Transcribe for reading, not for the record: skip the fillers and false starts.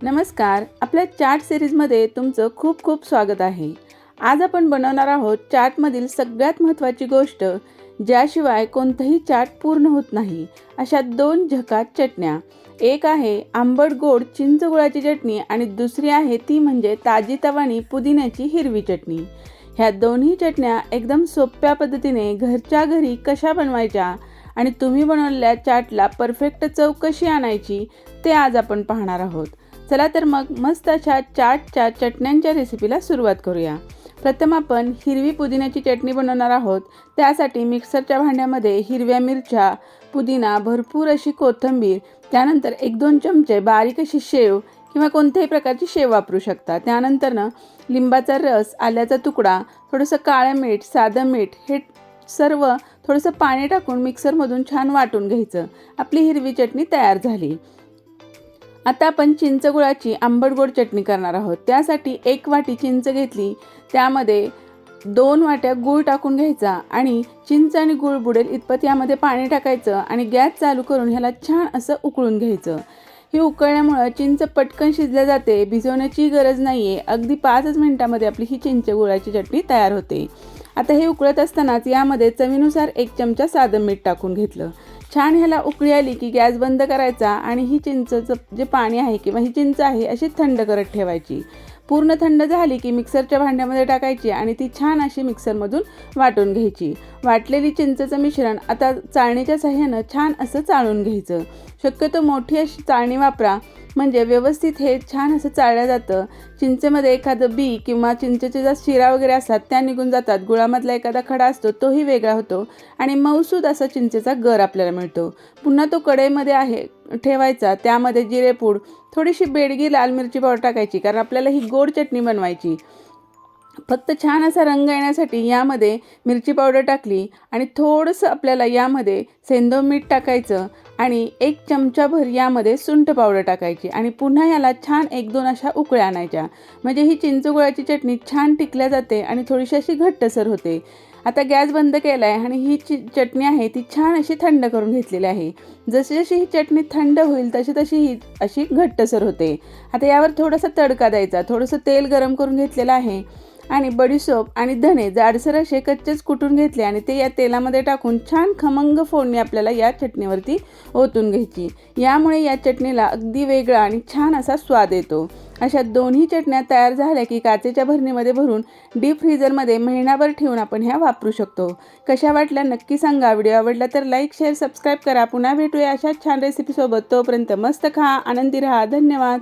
नमस्कार. आपल्या चाट सिरीजमध्ये तुमचं खूप खूप स्वागत आहे. आज आपण बनवणार आहोत चाटमधील सगळ्यात महत्त्वाची गोष्ट, ज्याशिवाय कोणतंही चाट पूर्ण होत नाही, अशा दोन झकाट चटण्या. एक आहे आंबट गोड चिंच गुळाची चटणी आणि दुसरी आहे ती म्हणजे ताजीतवानी पुदिन्याची हिरवी चटणी. ह्या दोन्ही चटण्या एकदम सोप्या पद्धतीने घरच्या घरी कशा बनवायच्या आणि तुम्ही बनवलेल्या चाटला परफेक्ट चव कशी आणायची ते आज आपण पाहणार आहोत. चला तर मग मस्त अशा चाटच्या चटण्यांच्या रेसिपीला सुरुवात करूया. प्रथम आपण हिरवी पुदिन्याची चटणी बनवणार आहोत. त्यासाठी मिक्सरच्या भांड्यामध्ये हिरव्या मिरच्या, पुदिना, भरपूर अशी कोथिंबीर, त्यानंतर 1-2 चमचे बारीक अशी शेव किंवा कोणत्याही प्रकारची शेव वापरू शकता. त्यानंतर लिंबाचा रस, आल्याचा तुकडा, थोडंसं काळं मीठ, साधं मीठ, हे सर्व थोडंसं पाणी टाकून मिक्सरमधून छान वाटून घ्यायचं. आपली हिरवी चटणी तयार झाली. आता आपण चिंच गुळाची आंबट गोड चटणी करणार आहोत. त्यासाठी 1 वाटी चिंच घेतली, त्यामध्ये 2 वाट्या गूळ टाकून घ्यायचा आणि चिंच आणि गूळ बुडेल इतपत यामध्ये पाणी टाकायचं आणि गॅस चालू करून ह्याला छान असं उकळून घ्यायचं. हे उकळल्यामुळं चिंच पटकन शिजल्या जाते, भिजवण्याची गरज नाही आहे. अगदी 5 मिनिटामध्ये आपली ही चिंच गुळाची चटणी तयार होते. आता हे उकळत असतानाच यामध्ये चवीनुसार 1 चमचा साधं मीठ टाकून घेतलं. छान ह्याला उकळी आली की गॅस बंद करायचा आणि ही चिंचचं जे पाणी आहे किंवा ही चिंच आहे अशी थंड करत ठेवायची. पूर्ण थंड झाली की मिक्सरच्या भांड्यामध्ये टाकायची आणि ती छान अशी मिक्सरमधून वाटून घ्यायची. वाटलेली चिंचचं मिश्रण आता चाळणीच्या साहाय्यानं छान असं चाळून घ्यायचं. शक्यतो मोठी अशी चाळणी वापरा, म्हणजे व्यवस्थित हे छान असं चाळलं जातं. चिंचेमध्ये एखादं बी किंवा चिंचेचे ज्या शिरा वगैरे असतात त्या निघून जातात. गुळामधला एखादा खडा असतो तोही वेगळा होतो आणि मऊसूद असा चिंचेचा गर आपल्याला मिळतो. पुन्हा तो कढईमध्ये ठेवायचा. त्यामध्ये जिरेपूड, थोडीशी बेडगी लाल मिरची पावडर टाकायची, कारण आपल्याला ही गोड चटणी बनवायची. फक्त छान असा रंग येण्यासाठी यामध्ये मिरची पावडर टाकली आणि थोडंसं आपल्याला यामध्ये सेंधव मीठ टाकायचं आणि 1 चमचाभर यामध्ये सुंठ पावडर टाकायची आणि पुन्हा याला छान 1-2 अशा उकळ्या आणायच्या. म्हणजे ही चिंचगुळाची चटणी छान टिकल्या जाते आणि थोडीशी अशी घट्टसर होते. आता गॅस बंद केला आहे आणि ही चटणी आहे ती छान अशी थंड करून घेतलेली आहे. जशी जशी ही चटणी थंड होईल तशी तशी ही अशी घट्टसर होते. आता यावर थोडासा तडका द्यायचा. थोडंसं तेल गरम करून घेतलेलं आहे आणि बडीशोप आणि धणे जाडसर असे कच्चेच कुटून घेतले आणि ते या तेलामध्ये टाकून छान खमंग फोडणी आपल्याला या चटणीवरती ओतून घ्यायची. यामुळे या चटणीला अगदी वेगळा आणि छान असा स्वाद येतो. अशा दोन्ही चटण्या तयार झाल्या की काचेच्या भरणीमध्ये भरून डीप फ्रीझरमध्ये महिनाभर ठेवून आपण ह्या वापरू शकतो. कशा वाटल्या नक्की सांगा. व्हिडिओ आवडला तर लाईक, शेअर, सबस्क्राईब करा. पुन्हा भेटूया अशा छान रेसिपीसोबत. तोपर्यंत मस्त खा, आनंदी राहा. धन्यवाद.